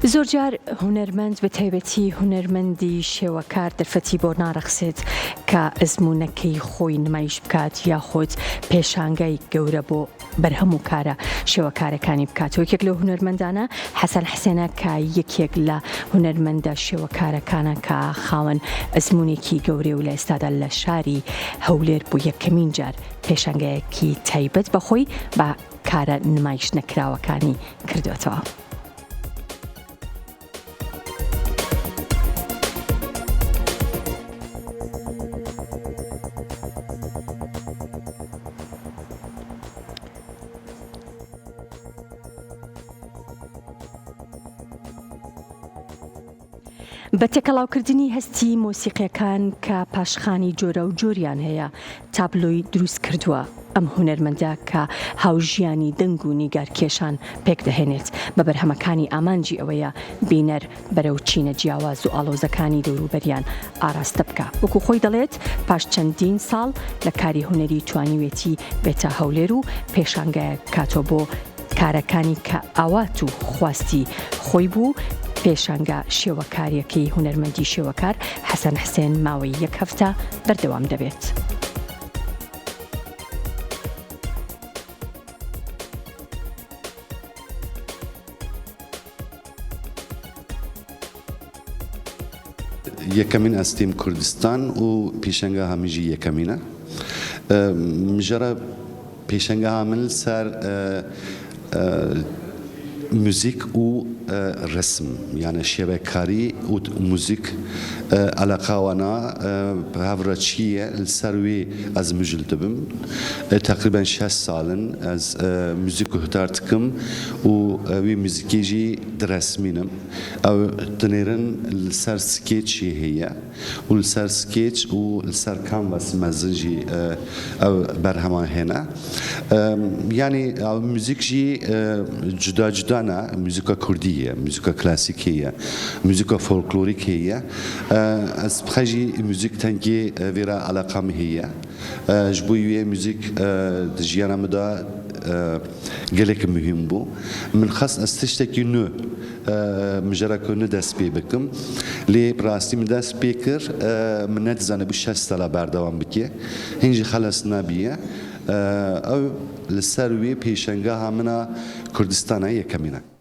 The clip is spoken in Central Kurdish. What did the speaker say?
زۆرجار هونەرمەند بە تایبەتی هونەرمەندی شێوەکار دەرفەتی بۆ ناڕەخسێت کە ئەزموونەکەی خۆی نمایش بکات یاخود پێشانگای گەورە بۆ بەرهەم و کارە شێوەکارەکانی بکاتەوە. یەکێک لەو هونەرمەندانە حەسەن حسێنە کە یەکێک لە هونەرمەندە شێوەکارەکانە کە خاوەن ئەزموونێکی گەورەی و لە ئێستادا لە شاری هەولێر بۆ یەکەمین جار پێشانگایەکی تایبەت بەخۆی بە کارە نمایش نەکراوەکانی کردوێتەوە. بە تێکەڵاوکردنی هەستی مۆسیقیەکان کە پاشخانی جۆرە و جۆریان هەیە تابلۆی دروست کردووە. ئەم هونەرمەندە کە هاوژیانی دەنگ و نیگارکێشان پێک دەهێنێت بە بەرهەمەکانی ئامانجی ئەوەیە بینەر بەرەو چینە جیاواز و ئاڵۆزەکانی دەوروبەریان ئاراستە بکە. وەکو خۆی دەڵێت پاش چەندین ساڵ لە کاری هونەری توانیوێتی بێتە هەولێر و پێشانگایە کاتۆ بۆ کارەکانی کە ئاوات و خواستی خۆی بوو. پێشانگا شێوەکاریەکەی هونەرمەندی شێوەکار حەسەن حسێن ماوەی یەک هەفتە بەردەوام دەبێت. یەکەمین ئەستیم کوردستان و پێشەنگا هەمیژی یەکەمینە. مژەرە پێشەنگا من سەر موزیک و رسم یعنی شێوەکاری و موزیک علاقاوانە هەڤڕەچیە لەسەروێ ئەز مژل دەبم. تقریبا 6 ساڵن ئەز موزیک و هتار دکم و وی موزیکێژی درەسمینم. ئەو دنێرن لەسەر سکێچی هەیە و لەسەر سکێچ و لەسەر کانڤاس مەزنجی ئەو بەرهەمان هێنا. یعنی موزیکژی جدا جدانە، موزیکا کوردیە، موزیکا کلاسیکیە، موزیکا فۆلکلۆریکیە. ئەس بخەژی موزیک تەنگی وێرە عەلاقەم هەیە ji bo wê müzik di jiyana me de gelek mühim bû. Min xwest ez tiştekî nû mijara ku nû dest pê bikim. Lê rastî min dest pê kir, min nedizane bu 6 sala berdewam bike. Hin jî xeles nabiye. Ew li ser wê pêşengeha min a Kurdistanê yekemîn e.